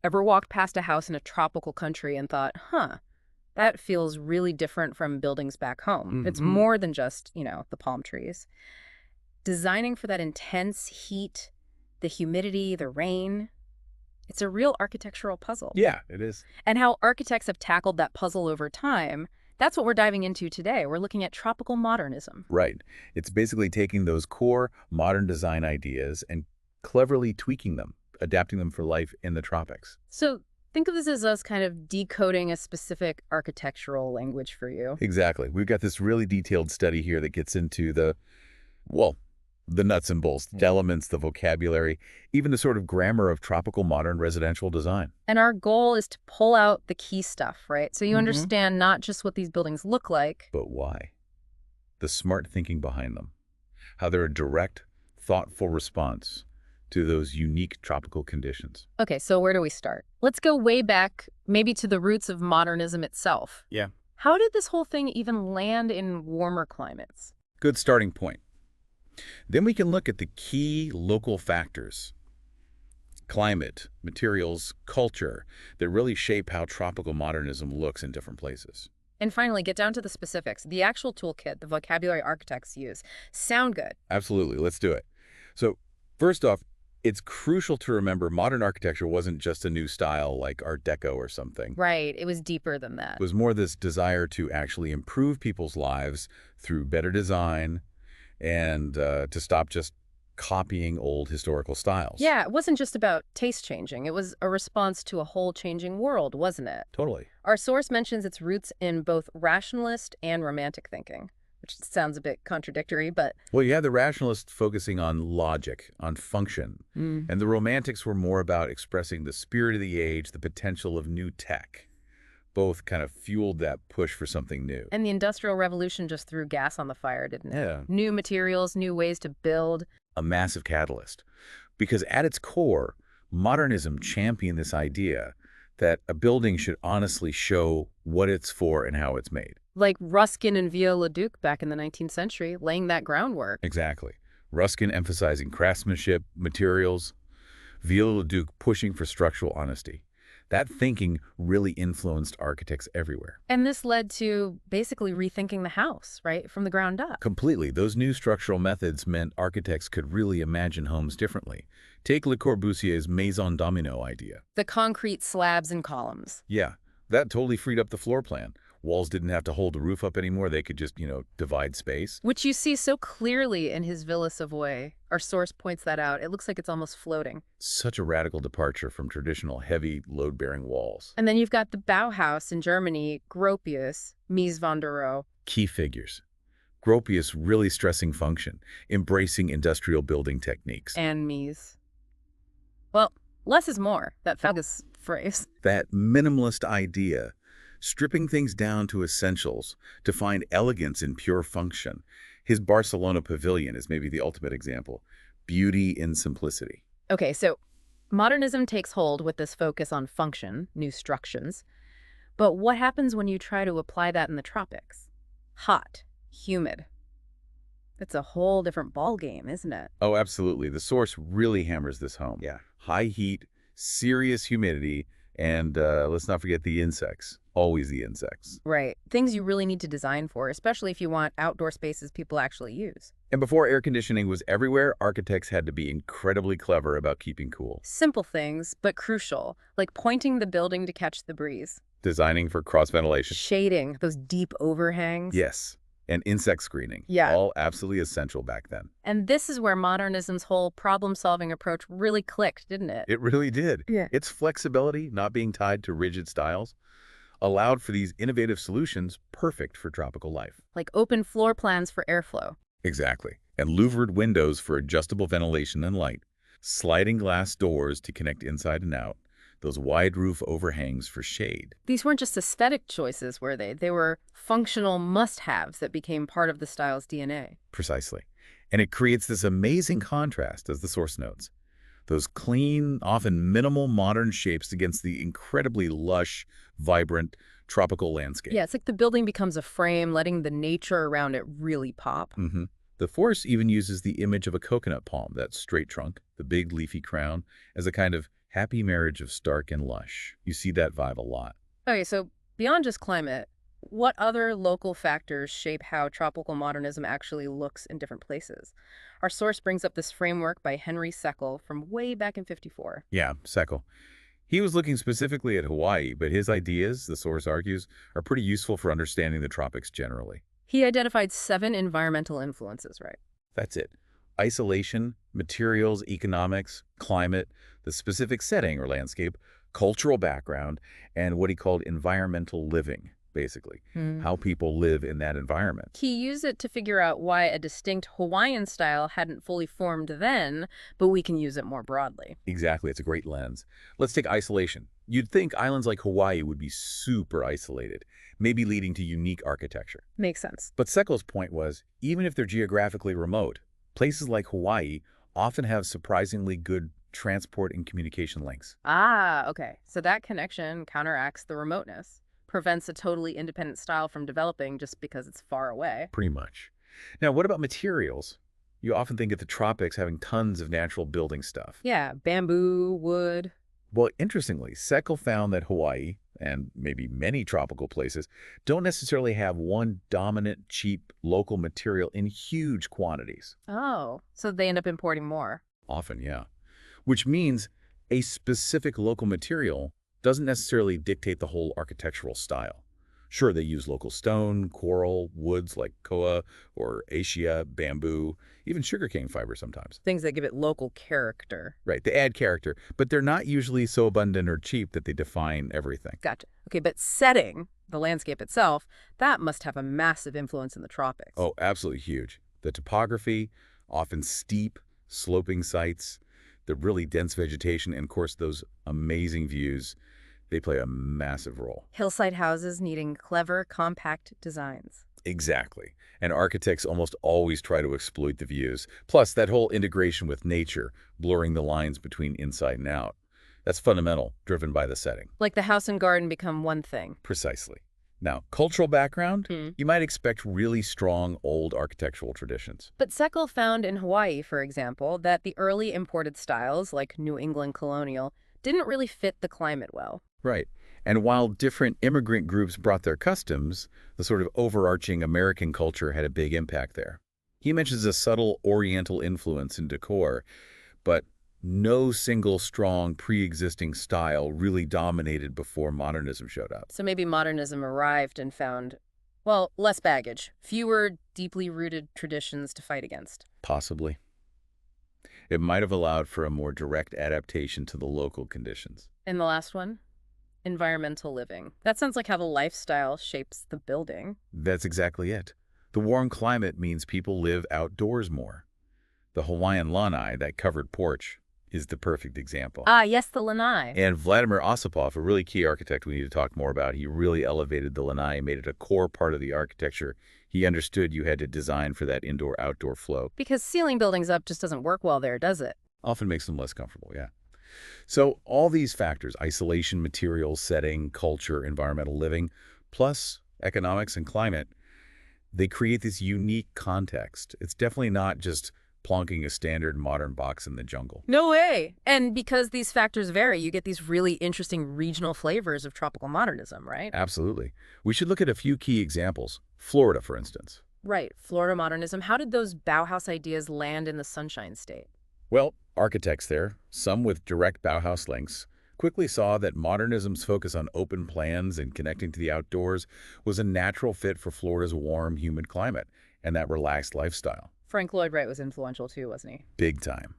Ever walked past a house in a tropical country and thought, huh, that feels really different from buildings back home? It's Hmm. more than just, the palm trees. Designing for that intense heat, the humidity, the rain, it's a real architectural puzzle. Yeah, it is. And how architects have tackled that puzzle over time, that's what we're diving into today. We're looking at tropical modernism. Right. It's basically taking those core modern design ideas and cleverly tweaking them, adapting them for life in the tropics. So think of this as us kind of decoding a specific architectural language for you. Exactly. We've got this really detailed study here that gets into well, the nuts and bolts, the elements, the vocabulary, even the sort of grammar of tropical modern residential design. And our goal is to pull out the key stuff, right? So you Hmm. understand not just what these buildings look like. But why? The smart thinking behind them, how they're a direct, thoughtful response to those unique tropical conditions. Okay, so where do we start? Let's go way back, maybe to the roots of modernism itself. Yeah. How did this whole thing even land in warmer climates? Good starting point. Then we can look at the key local factors, climate, materials, culture, that really shape how tropical modernism looks in different places. And finally, get down to the specifics. The actual toolkit, the vocabulary architects use, sound good. Absolutely. Let's do it. So first off, it's crucial to remember modern architecture wasn't just a new style like Art Deco or something. Right, it was deeper than It that. was more this desire to actually improve people's lives through better design and to stop just copying old historical styles. Yeah, it wasn't just about taste changing. It was a response to a whole changing world, wasn't it? Totally. Our source mentions its roots in both rationalist and romantic thinking, which sounds a bit contradictory, but Well, you had the rationalists focusing on logic, on function, and the romantics were more about expressing the spirit of the age, the potential of new tech. Both kind of fueled that push for something new. and the Industrial Revolution just threw gas on the fire, didn't it? Yeah. New materials, new ways to build. A massive catalyst. Because at its core, modernism championed this idea that a building should honestly show what it's for and how it's made. Like Ruskin and Viollet-le-Duc back in the 19th century, laying that groundwork. Exactly. Ruskin emphasizing craftsmanship, materials, Viollet-le-Duc pushing for structural honesty. That thinking really influenced architects everywhere. And this led to basically rethinking the house, right, from the ground up. Completely. Those new structural methods meant architects could really imagine homes differently. Take Le Corbusier's Maison Domino idea. The concrete slabs and columns. Yeah, that totally freed up the floor plan. Walls didn't have to hold the roof up anymore. They could just, divide space. Which you see so clearly in his Villa Savoy. Our source points that out. It looks like it's almost floating. Such a radical departure from traditional heavy, load-bearing walls. And then you've got the Bauhaus in Germany, Gropius, Mies van der Rohe. Key figures. Gropius really stressing function, embracing industrial building techniques. And Mies. Well, less is more, that famous phrase. That minimalist idea, stripping things down to essentials to find elegance in pure function. His Barcelona pavilion is maybe the ultimate example. Beauty in simplicity. Okay, so modernism takes hold with this focus on function, new structures. But what happens when you try to apply that in the tropics? Hot, humid. It's a whole different ballgame, isn't it? Oh, absolutely. The source really hammers this home. Yeah. High heat, serious humidity, and let's not forget the insects. Always the insects. Right. Things you really need to design for, especially if you want outdoor spaces people actually use. And before air conditioning was everywhere, architects had to be incredibly clever about keeping cool. Simple things, but crucial, like pointing the building to catch the breeze. Designing for cross ventilation. Shading, those deep overhangs. Yes. And insect screening. Yeah. All absolutely essential back then. And this is where modernism's whole problem-solving approach really clicked, didn't it? It really did. Yeah. Its flexibility, not being tied to rigid styles, allowed for these innovative solutions perfect for tropical life. Like open floor plans for airflow. Exactly. And louvered windows for adjustable ventilation and light. Sliding glass doors to connect inside and out. Those wide roof overhangs for shade. These weren't just aesthetic choices, were they? They were functional must-haves that became part of the style's DNA. Precisely. And it creates this amazing contrast, as the source notes. Those clean, often minimal modern shapes against the incredibly lush, vibrant, tropical landscape. Yeah, it's like the building becomes a frame, letting the nature around it really pop. The force even uses the image of a coconut palm, that straight trunk, the big leafy crown, as a kind of Happy marriage of stark and lush. You see that vibe a lot. Okay, so beyond just climate, what other local factors shape how tropical modernism actually looks in different places? Our source brings up this framework by Henry Seckel from way back in 54. Yeah, Seckel. He was looking specifically at Hawaii, but his ideas, the source argues, are pretty useful for understanding the tropics generally. He identified 7 environmental influences, right? That's it. Isolation, materials, economics, climate, the specific setting or landscape, cultural background, and what he called environmental living, basically, how people live in that environment. He used it to figure out why a distinct Hawaiian style hadn't fully formed then, but we can use it more broadly. Exactly, it's a great lens. Let's take isolation. You'd think islands like Hawaii would be super isolated, maybe leading to unique architecture. Makes sense. But Seckel's point was, even if they're geographically remote, places like Hawaii often have surprisingly good transport and communication links. Ah, okay. So that connection counteracts the remoteness, prevents a totally independent style from developing just because it's far away. Pretty much. Now, what about materials? You often think of the tropics having tons of natural building stuff. Yeah, bamboo, wood. Well, interestingly, Seckel found that Hawaii, and maybe many tropical places, don't necessarily have one dominant, cheap, local material in huge quantities. Oh, so they end up importing more. Often, yeah. Which means a specific local material doesn't necessarily dictate the whole architectural style. Sure, they use local stone, coral, woods like koa or acacia, bamboo, even sugarcane fiber sometimes. Things that give it local character. Right, they add character, but they're not usually so abundant or cheap that they define everything. Gotcha. Okay, but setting, the landscape itself, that must have a massive influence in the tropics. Oh, absolutely huge. The topography, often steep, sloping sites, the really dense vegetation, and of course those amazing views, they play a massive role. Hillside houses needing clever, compact designs. Exactly. And architects almost always try to exploit the views. Plus, that whole integration with nature, blurring the lines between inside and out. That's fundamental, driven by the setting. Like the house and garden become one thing. Precisely. Now, cultural background, Hmm. you might expect really strong old architectural traditions. But Seckel found in Hawaii, for example, that the early imported styles, like New England colonial, didn't really fit the climate well. Right. And while different immigrant groups brought their customs, the sort of overarching American culture had a big impact there. He mentions a subtle Oriental influence in decor, but no single strong pre-existing style really dominated before modernism showed up. So maybe modernism arrived and found, well, less baggage, fewer deeply rooted traditions to fight against. Possibly. It might have allowed for a more direct adaptation to the local conditions. And the last one? Environmental living. That sounds like how the lifestyle shapes the building. That's exactly it. The warm climate means people live outdoors more. The Hawaiian lanai, that covered porch, is the perfect example. Ah, yes, the lanai. And Vladimir Osipov, a really key architect we need to talk more about, he really elevated the lanai and made it a core part of the architecture. He understood you had to design for that indoor-outdoor flow. Because sealing buildings up just doesn't work well there, does it? Often makes them less comfortable, yeah. So all these factors, isolation, materials, setting, culture, environmental living, plus economics and climate, they create this unique context. It's definitely not just plonking a standard modern box in the jungle. No way. And because these factors vary, you get these really interesting regional flavors of tropical modernism, right? Absolutely. We should look at a few key examples. Florida, for instance. Right. Florida modernism. How did those Bauhaus ideas land in the Sunshine State? Well, architects there, some with direct Bauhaus links, quickly saw that modernism's focus on open plans and connecting to the outdoors was a natural fit for Florida's warm, humid climate and that relaxed lifestyle. Frank Lloyd Wright was influential too, wasn't he? Big time.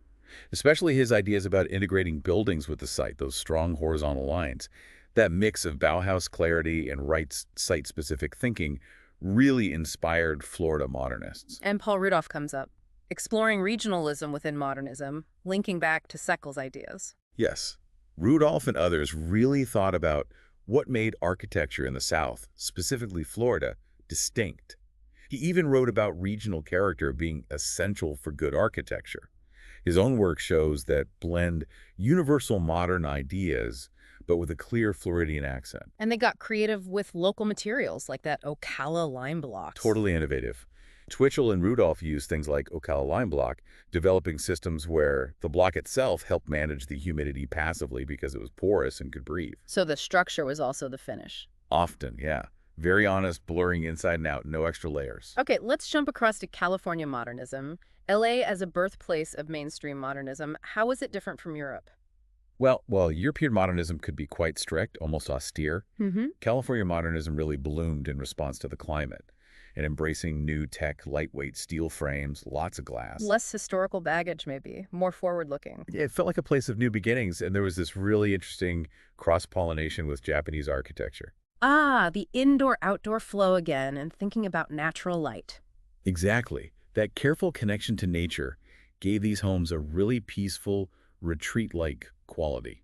Especially his ideas about integrating buildings with the site, those strong horizontal lines. That mix of Bauhaus clarity and Wright's site-specific thinking really inspired Florida modernists. And Paul Rudolph comes up, exploring regionalism within modernism, linking back to Seckel's ideas. Yes, Rudolph and others really thought about what made architecture in the South, specifically Florida, distinct. He even wrote about regional character being essential for good architecture. His own work shows that blend universal modern ideas, but with a clear Floridian accent. And they got creative with local materials like that Ocala lime blocks. Totally innovative. Twitchell and Rudolph used things like Ocala lime block, developing systems where the block itself helped manage the humidity passively because it was porous and could breathe. So the structure was also the finish. Often, yeah. Very honest, blurring inside and out, no extra layers. Okay, let's jump across to California modernism. LA as a birthplace of mainstream modernism, how is it different from Europe? Well, European modernism could be quite strict, almost austere. Mm-hmm. California modernism really bloomed in response to the climate and embracing new tech, lightweight steel frames, lots of glass. Less historical baggage, maybe, more forward-looking. Yeah, it felt like a place of new beginnings, and there was this really interesting cross-pollination with Japanese architecture. Ah, the indoor-outdoor flow again and thinking about natural light. Exactly. That careful connection to nature gave these homes a really peaceful, retreat-like quality.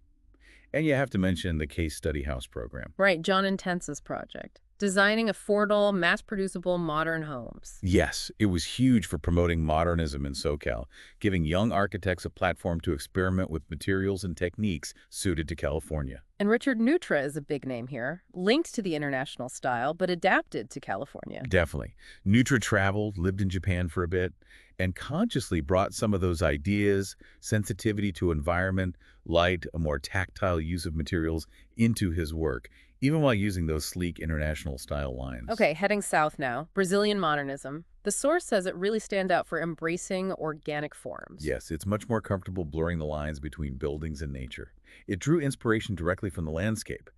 And you have to mention the case study house program. Right, John Intense's project. Designing affordable, mass-producible modern homes. Yes, it was huge for promoting modernism in SoCal, giving young architects a platform to experiment with materials and techniques suited to California. And Richard Neutra is a big name here, linked to the international style, but adapted to California. Definitely. Neutra traveled, lived in Japan for a bit, and consciously brought some of those ideas, sensitivity to environment, light, a more tactile use of materials into his work, even while using those sleek international style lines. Okay, heading south now. Brazilian modernism. The source says it really stands out for embracing organic forms. Yes, it's much more comfortable blurring the lines between buildings and nature. It drew inspiration directly from the landscape.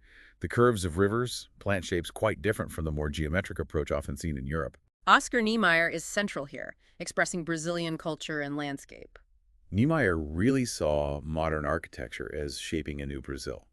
The curves of rivers, plant shapes quite different from the more geometric approach often seen in Europe. Oscar Niemeyer is central here, expressing Brazilian culture and landscape. Niemeyer really saw modern architecture as shaping a new Brazil.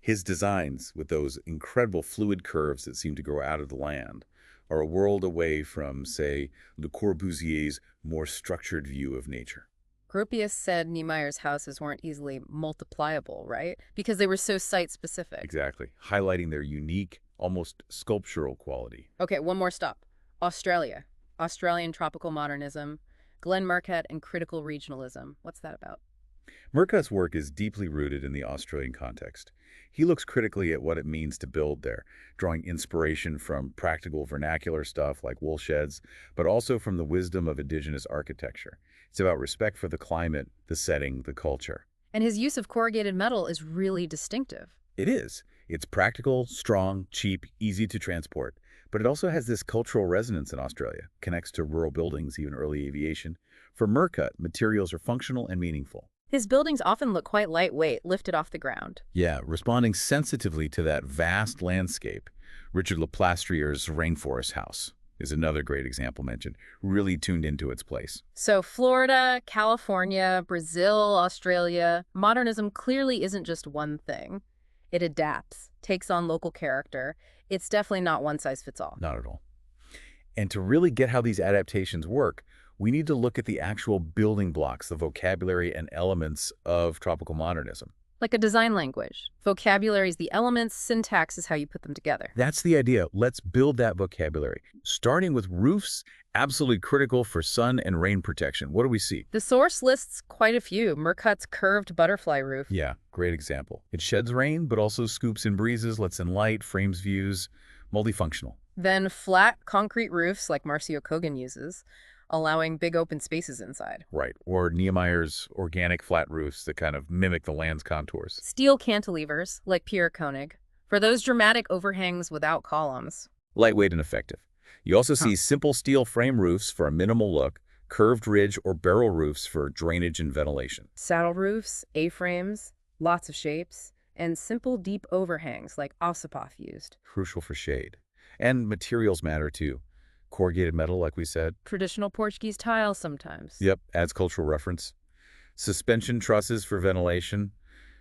His designs, with those incredible fluid curves that seem to grow out of the land, are a world away from, say, Le Corbusier's more structured view of nature. Gropius said Niemeyer's houses weren't easily multipliable, right? Because they were so site-specific. Exactly, highlighting their unique, almost sculptural quality. Okay, one more stop. Australia. Australian tropical modernism. Glenn Murcutt and critical regionalism. What's that about? Murcutt's work is deeply rooted in the Australian context. He looks critically at what it means to build there, drawing inspiration from practical vernacular stuff like wool sheds, but also from the wisdom of indigenous architecture. It's about respect for the climate, the setting, the culture. And his use of corrugated metal is really distinctive. It is. It's practical, strong, cheap, easy to transport. But it also has this cultural resonance in Australia, connects to rural buildings, even early aviation. For Murcutt, materials are functional and meaningful. His buildings often look quite lightweight, lifted off the ground. Yeah, responding sensitively to that vast landscape. Richard Leplastrier's Rainforest House is another great example mentioned, really tuned into its place. So Florida, California, Brazil, Australia, modernism clearly isn't just one thing. It adapts, takes on local character. It's definitely not one size fits all. Not at all. And to really get how these adaptations work, we need to look at the actual building blocks, the vocabulary and elements of tropical modernism. Like a design language. Vocabulary is the elements, syntax is how you put them together. That's the idea. Let's build that vocabulary. Starting with roofs, absolutely critical for sun and rain protection. What do we see? The source lists quite a few. Murcutt's curved butterfly roof. Yeah, great example. It sheds rain, but also scoops in breezes, lets in light, frames views, multifunctional. Then flat concrete roofs like Marcio Kogan uses, allowing big open spaces inside. Right, or Niemeyer's organic flat roofs that kind of mimic the land's contours. Steel cantilevers like Pierre Koenig, for those dramatic overhangs without columns. Lightweight and effective. You also see simple steel frame roofs for a minimal look, curved ridge or barrel roofs for drainage and ventilation. Saddle roofs, A-frames, lots of shapes, and simple deep overhangs like Ossipoff used. Crucial for shade. And materials matter too. Corrugated metal, like we said. Traditional Portuguese tile sometimes. Yep, adds cultural reference. Suspension trusses for ventilation.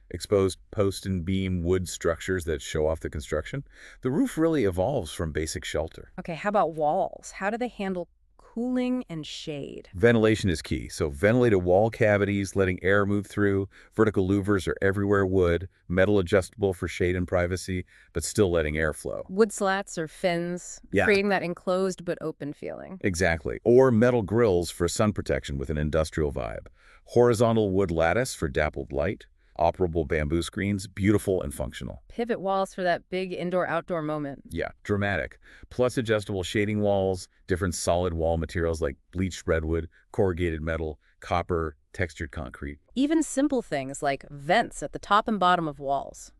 Exposed post and beam wood structures that show off the construction. The roof really evolves from basic shelter. Okay, how about walls? How do they handle cooling and shade? Ventilation is key. So ventilated wall cavities, letting air move through. Vertical louvers are everywhere wood. Metal adjustable for shade and privacy, but still letting air flow. Wood slats or fins, creating that enclosed but open feeling. Exactly. Or metal grills for sun protection with an industrial vibe. Horizontal wood lattice for dappled light. Operable bamboo screens, beautiful and functional. Pivot walls for that big indoor-outdoor moment. Yeah, dramatic. Plus adjustable shading walls, different solid wall materials like bleached redwood, corrugated metal, copper, textured concrete. Even simple things like vents at the top and bottom of walls.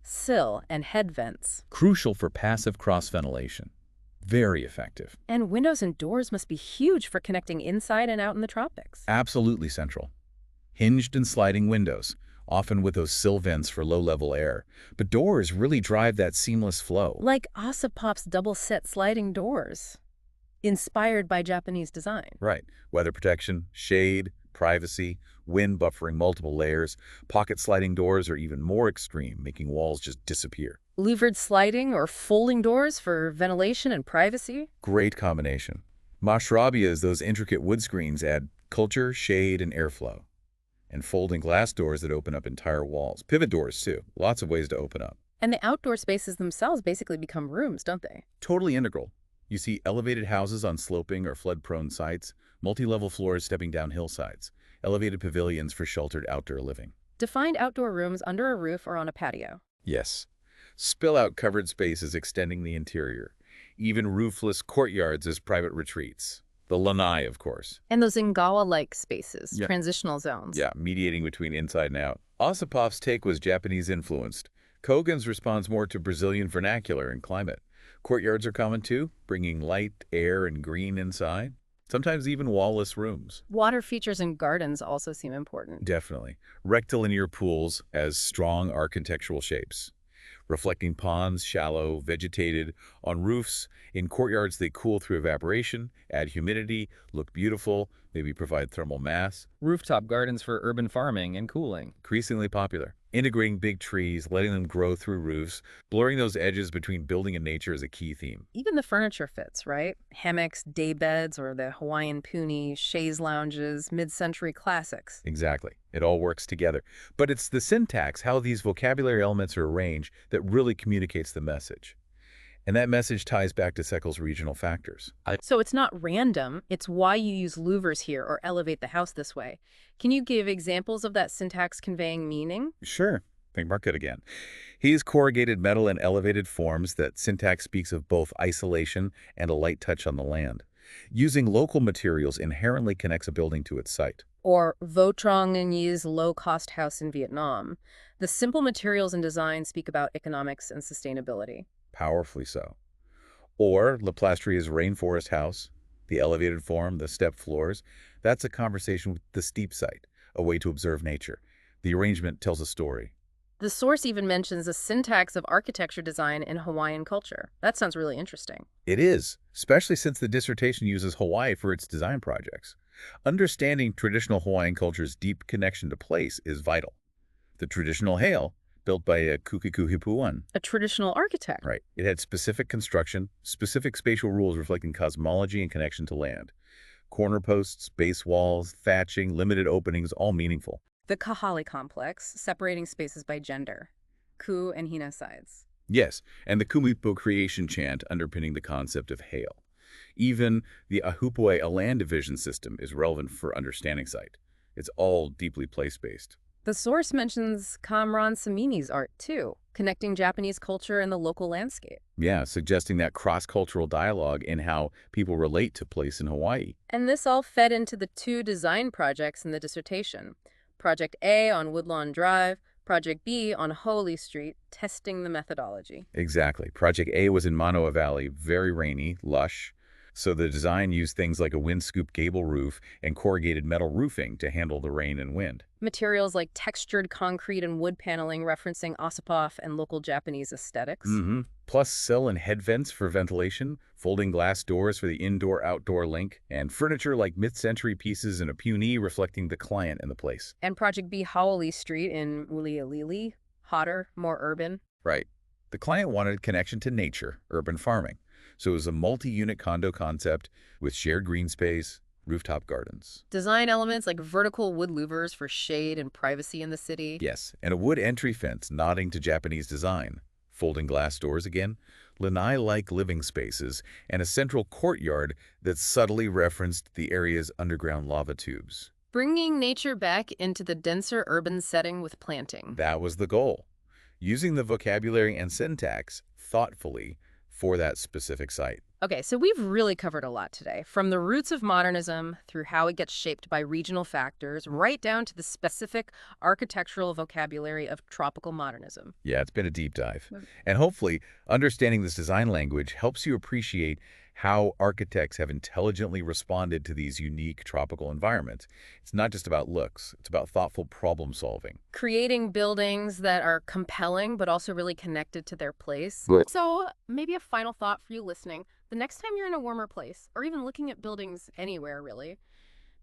Sill and head vents. Crucial for passive cross-ventilation. Very effective. And windows and doors must be huge for connecting inside and out in the tropics. Absolutely central. Hinged and sliding windows, often with those sill vents for low-level air. But doors really drive that seamless flow. Like Osipop's double-set sliding doors, inspired by Japanese design. Right. Weather protection, shade, privacy, wind buffering multiple layers. Pocket sliding doors are even more extreme, making walls just disappear. Louvered sliding or folding doors for ventilation and privacy. Great combination. Mashrabias, those intricate wood screens, add culture, shade, and airflow. And folding glass doors that open up entire walls. Pivot doors, too. Lots of ways to open up. And the outdoor spaces themselves basically become rooms, don't they? Totally integral. You see elevated houses on sloping or flood-prone sites, multi-level floors stepping down hillsides, elevated pavilions for sheltered outdoor living. Defined outdoor rooms under a roof or on a patio. Yes. Spill-out covered spaces extending the interior. Even roofless courtyards as private retreats. The lanai, of course. And those Ingawa-like spaces, Yeah. transitional zones. Yeah, mediating between inside and out. Osipov's take was Japanese-influenced. Kogan's responds more to Brazilian vernacular and climate. Courtyards are common too, bringing light, air, and green inside. Sometimes even wall-less rooms. Water features and gardens also seem important. Definitely. Rectilinear pools as strong architectural shapes. Reflecting ponds, shallow, vegetated, on roofs. In courtyards, they cool through evaporation, add humidity, look beautiful, maybe provide thermal mass. Rooftop gardens for urban farming and cooling. Increasingly popular. Integrating big trees, letting them grow through roofs, blurring those edges between building and nature is a key theme. Even the furniture fits, right? Hammocks, day beds, or the Hawaiian puni, chaise lounges, mid-century classics. Exactly. It all works together. But it's the syntax, how these vocabulary elements are arranged, that really communicates the message. And that message ties back to Seckel's regional factors. So it's not random, it's why you use louvers here or elevate the house this way. Can you give examples of that syntax conveying meaning? Sure. Think Market again. He's corrugated metal in elevated forms that syntax speaks of both isolation and a light touch on the land. Using local materials inherently connects a building to its site. Or Vo Trong Nyi's low-cost house in Vietnam. The simple materials and design speak about economics and sustainability. Powerfully so. Or La Plastria's rainforest house, the elevated form, the step floors. That's a conversation with the steep site, a way to observe nature. The arrangement tells a story. The source even mentions a syntax of architecture design in Hawaiian culture. That sounds really interesting. It is, especially since the dissertation uses Hawaii for its design projects. Understanding traditional Hawaiian culture's deep connection to place is vital. The traditional hale, built by a Kukikuhipuan. A traditional architect. Right. It had specific construction, specific spatial rules reflecting cosmology and connection to land. Corner posts, base walls, thatching, limited openings, all meaningful. The Kahali complex, separating spaces by gender. Ku and Hina sides. Yes, and the Kumipo creation chant underpinning the concept of hale. Even the Ahupue, a land division system, is relevant for understanding site. It's all deeply place-based. The source mentions Kamran Samini's art, too, connecting Japanese culture and the local landscape. Yeah, suggesting that cross-cultural dialogue in how people relate to place in Hawaii. And this all fed into the two design projects in the dissertation. Project A on Woodlawn Drive, Project B on Holy Street, testing the methodology. Exactly. Project A was in Manoa Valley, very rainy, lush. So the design used things like a wind-scooped gable roof and corrugated metal roofing to handle the rain and wind. Materials like textured concrete and wood paneling referencing Osipov and local Japanese aesthetics. Plus sill and head vents for ventilation, folding glass doors for the indoor-outdoor link, and furniture like mid-century pieces in a puni reflecting the client and the place. And Project B Hawley Street in Ulialili, hotter, more urban. Right. The client wanted connection to nature, urban farming. So it was a multi-unit condo concept with shared green space, rooftop gardens. Design elements like vertical wood louvers for shade and privacy in the city. Yes, and a wood entry fence nodding to Japanese design. Folding glass doors again, lanai-like living spaces, and a central courtyard that subtly referenced the area's underground lava tubes. Bringing nature back into the denser urban setting with planting. That was the goal, using the vocabulary and syntax thoughtfully for that specific site. Okay, so we've really covered a lot today, from the roots of modernism through how it gets shaped by regional factors, right down to the specific architectural vocabulary of tropical modernism. Yeah, it's been a deep dive. Mm. And hopefully, understanding this design language helps you appreciate how architects have intelligently responded to these unique tropical environments. It's not just about looks, it's about thoughtful problem solving. Creating buildings that are compelling but also really connected to their place. Right. So, maybe a final thought for you listening. The next time you're in a warmer place, or even looking at buildings anywhere really,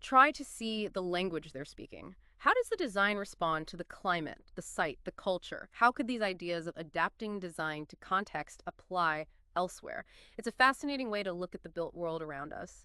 try to see the language they're speaking. How does the design respond to the climate, the site, the culture? How could these ideas of adapting design to context apply elsewhere? It's a fascinating way to look at the built world around us.